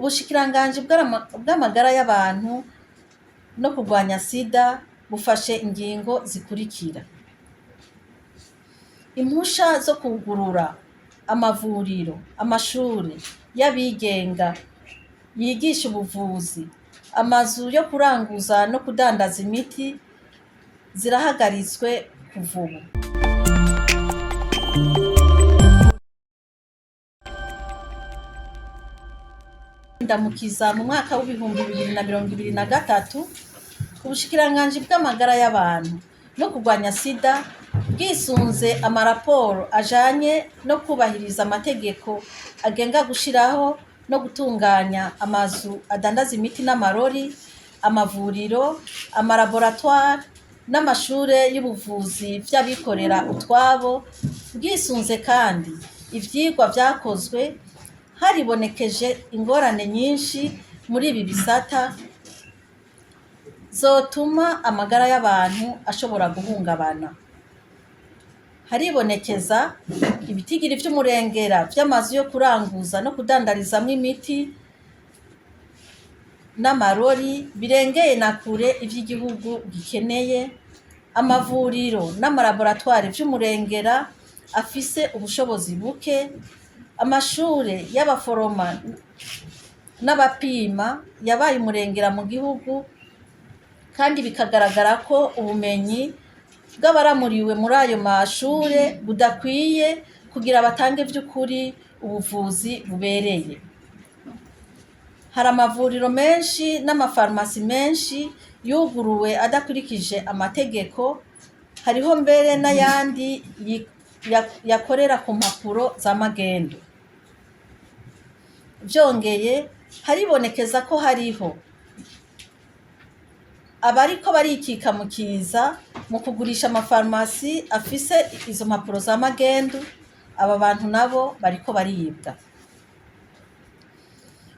Ubushikiranganji bw'amagara y'abantu no kurwanya sida bufashe ingingo zikurikira: impusha zo kugurura amavuriro, amashure y'abigenga yigisha ubuvuzi, amazu yo kuranguza no kudandaza imiti zirahagaritswe kuva ubu. Ndamukiza mu mwaka w'ibihumbi 2023 ubushikiranganji bw'amagara y'abantu no kurwanya sida bwisunze amaraporo ajanye no kubahiriza amategeko agenga gushiraho no gutunganya amazu adandaza imiti n'amarori, amavuriro, amalaboratoire n'amashure y'ubuvuzi vy'abikorera utwabo, bwisunze kandi ivyigwa vyakozwe haribonekeje ingorane nyinshi muri ibi bisata zotuma amagara y'abantu ashobora guhungabana. Haribonekeza ibitigiri vy'umurengera vy'amazu yo kuranguza no kudandarizamwo imiti n'amarori birengeye na kure ivy'igihugu gikeneye, amavuriro n'amalaboratoire vy'umurengera afise ubushobozi buke, amashure y'abaforoma n'abapima yabaye umurengera mu gihugu, kandi bikagaragara ko ubumenyi bw'abaramuriwe muri ayo mashure budakwiye kugira batange vy'ukuri ubuvuzi bubereye. Hari amavuriro menshi n'amafarumasi menshi yuguruwe adakurikije amategeko, hariho mbere n'ayandi yakorera ku mpapuro za magendu. Vyongeye haribonekeza ko hariho abariko barikika mu kiza mu kugurisha amafarumasi afise izo mpapuro za magendu, aba bantu nabo bariko baribwa.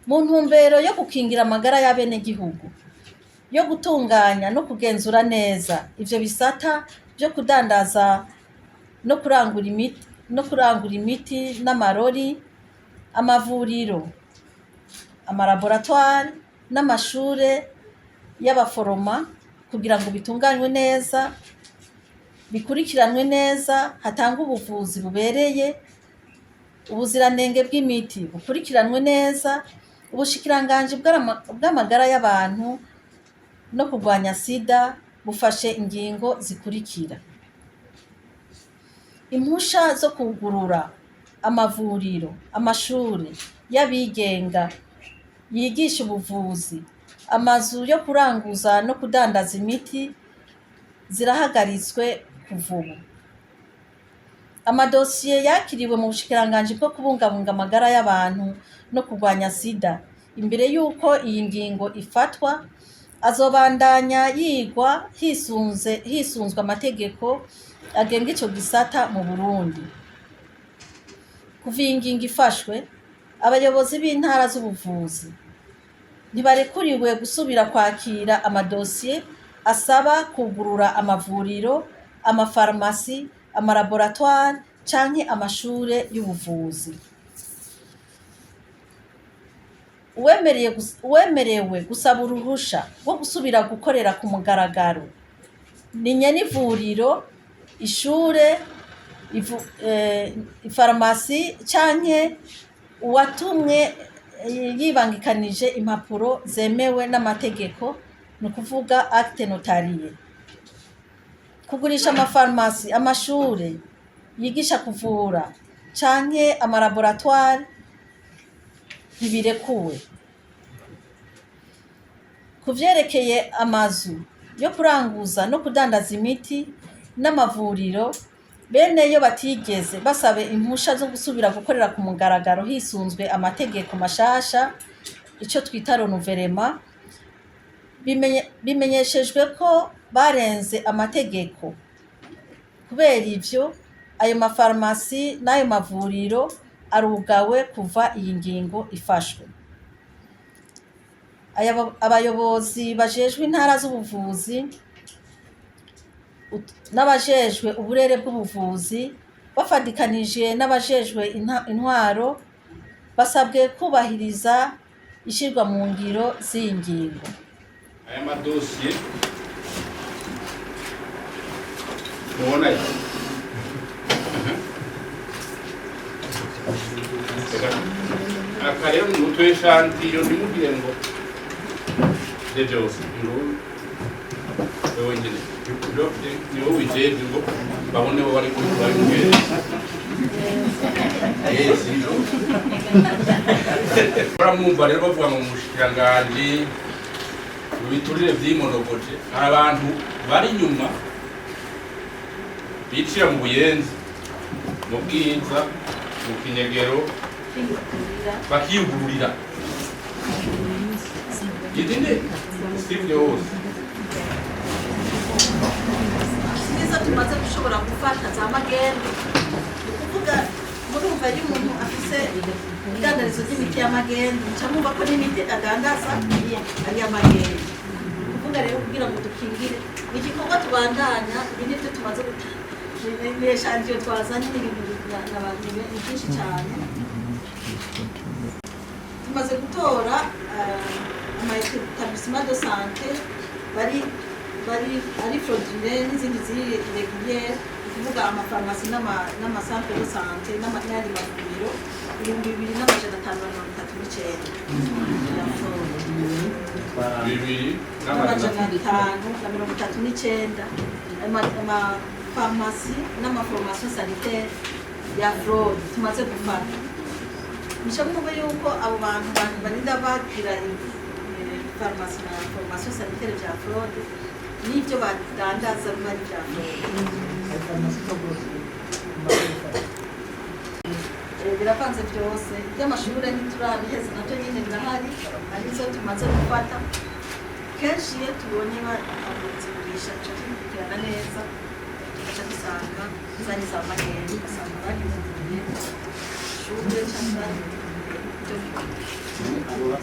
Mu ntumbero yo gukingira amagara y'abenegihugu, yo gutunganya no kugenzura neza ivyo bisata vyo kudandaza no kurangura imiti n'amarori, amavuriro, amalaboratoire n'amashure y'abaforoma, kugira ngo bitunganywe neza, bikurikiranwe neza, hatangwe ubuvuzi bubereye, ubuziranenge bw'imiti bukurikiranwe neza. Ubushikiranganji bw'amagara y'abantu no kurwanya sida bufashe ingingo zikurikira: impusha zo kugurura amavuriro, amashure y'abigenga yigisha ubuvuzi, amazu yo kuranguza no kudandaza imiti zirahagaritswe kuva ubu. Amadosiye yakiriwe mu bushikiranganji bwo kubungabunga amagara y'abantu no kurwanya sida imbere y'uko iyi ngingo ifatwa azobandanya yigwa hisunzwe amategeko agenga ico gisata mu Burundi. Kuva iyi ngingo ifashwe, abayobozi b'intara z'ubuvuzi ntibarekuriwe gusubira kwakira amadosiye asaba kugurura amavuriro, amafarumasi, amalaboratoire canke amashure y'ubuvuzi. Uwemerewe gusaba uruhusha rwo gusubira gukorera ku mugaragaro ni nyen'ivuriro, ishure, ifarumasi canke uwatumwe yibangikanije impapuro zemewe n'amategeko, ni ukuvuga acte notarié. Kugurisha amafarumasi, amashure yigisha kuvura canke amalaboratoire ntibirekuwe. Ku vyerekeye amazu yo kuranguza no kudandaza imiti n'amavuriro, bene yo batigeze basaba impusha zo gusubira gukorera ku mugaragaro hisunzwe amategeko mashasha, ico twita renouvellement, bimenyeshejwe ko barenze amategeko. Kubera ivyo, ayo mafarumasi n'ayo mavuriro arugawe kuva iyi ngingo ifashwe. Abayobozi bajejwe intara z'ubuvuzi n'abajejwe uburere bw'ubuvuzi bafadikanije n'abajejwe intwaro basabwe kubahiriza ishirwa mu ngiro z'iyi ngingo. aya madosiye mubona aka rero ni umutwe w'ishantiyo ntimugire ngo ibyo byose wewe nyine ni wowe wijejwe ngo babone bo bari kubikora bimwereza baramwumva rero bavuga ngo umushikiranganji mu biturire vy'imonogoje hari abantu bari inyuma bicira mu buyenzi mu bwiza mu kinyegero bakiyugururira idine sivyo hose nizo tumaze gushobora gufata za magendo ni kuvuga murumva iyo umuntu afise idandarizo ry'imiti y'amagendo nca mwumva ko n'imiti adandaza ari iy'amagendo. Kuvuga rero kugira ngo dukingire ni igikorwa tubandanya. Ibi nivyo tumaze n'eshantiyo twazanye n'ibintu n'abantu ni byinshi cyane. Tumaze gutora amaetablissement de santé bari ari frauduleux n'izindi ziri irrégulière, kuvuga amafarumasi n'amasantere de santé n'ayandi mavuriro 2539 amafarumasi n'amaforomasiyo sanitaire ya fraude tumaze gufata. Nisho kuvuga yuko abo bantu barinda bagira farumasi na formation sanitaire bya fraude n'ibyo badandaza bari bya fraude birapanze byose. By'amashuri ntiturabiheza nabyo nyine birahari, arizo tumaze gufata. Kenshi iyo tubonye bazigurisha tuca tubikurikirana neza, tugaca dusanga zari za magendo, ugasanga bagize ishuri cyangwa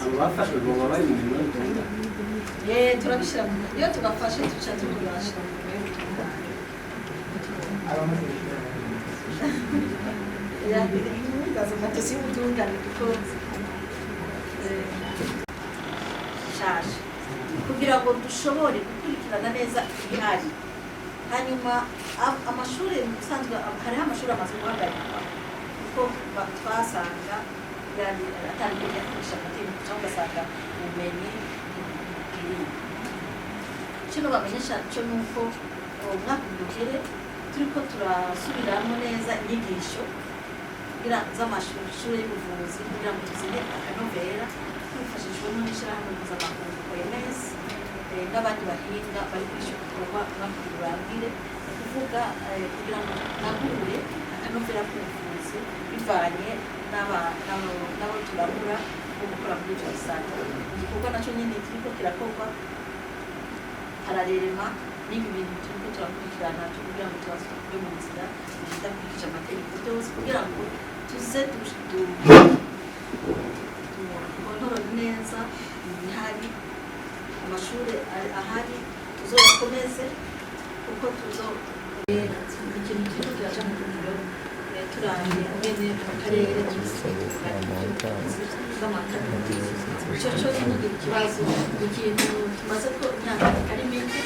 abafashwe baba bari mu mirimo y'ubutungane. Turabishyira iyo tubafashe tuca tubibasha mu mirimo y'ubutungane. Ngaza amatasi y'ubutungane kuko shaje kugira ngo dushobore gukurikirana neza ibihari. Hanyuma amashuri musanzwe hariho amashuri amaze guhagarikwa kuko twasanga yari atangiye kugisha amategeko cyangwa ugasanga ubumenyi kino bamenyesha cyo nuko umwaka ugere turiko turasubiramo neza inyigisho kugira z'amashuri y'ubuvuzi kugira ngo tuzine akanovera twifashishwemo n'ishyirahamwe mpuzamakungu OMS n'abandi bahinga bari kwishyura kuba urangire kuvuga kugira ngo nagure akanovera k'ubuvuzi bivanye n'abo turabura bo gukora muri icyo gisata. Igikorwa nacyo nyine kiriko kirakorwa paralelema n'ibi bintu turiko turakurikirana kugira ngo tubasubire mu nzira zidakurikije amategeko byose kugira ngo tuze dukontorore neza ibihari, amashuri ahari tuzoyakomeze kuko ikintu kiriko kiraca mu rugero turangiye ngene mu karere icyo cyo ni ikibazo, ikintu tumaze ko imyaka ari mike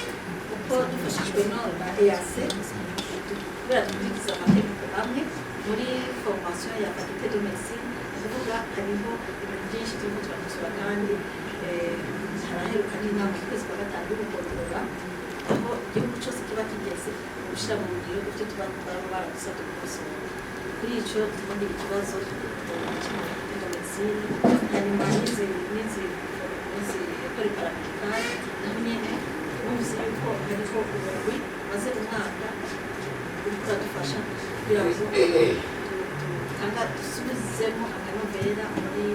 kuko dufashijwe na EAC kubera dukurikiza amategeko amwe muri formation ya faculté de médecine. Kuvuga hariho ibintu byinshi turiko turakosora kandi haraheruka n'inama mu kwezi kwa gatanu yo gukontorora aho igihugu cyose kiba kigeze gushyira mu ngiro ibyo tuba baragusabye gukosora. Kuri icyo tubundi ikibazo cy'amafaculté de médecine hanyuma n'izi école paramédicale naho nyene bumvise yuko hariho ubumenyi maze umwaka uriko uradufasha kugira ngo dusubizemo akanovera muri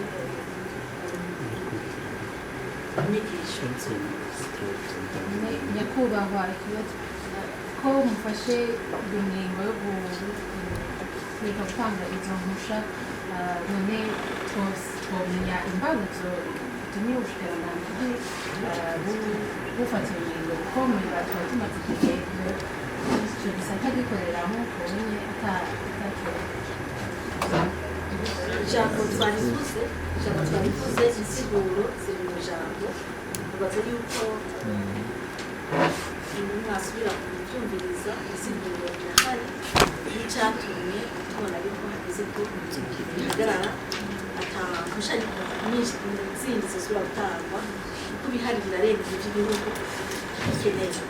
inyigisho. Nyakubahwa, ikibazo ko mufashe ingingo yo kureka gutanga izo mpusha, none twomenya imbarutso itumye ubushikiranganji bufata ingingo kuko tuba tumaze igihe icyo gisata gikoreramo kubonye atacyo ijambo twarivuze insiguro ziri mu ijambo ubaze yuko mwasubira kubyumviriza insiguro irahari n'icyatumye tubona yuko hageze ko bihagarara atamfashanyo nyinshi zindi zisubira gutangwa kuko ibihari birarenga iby'igihugu bikeneye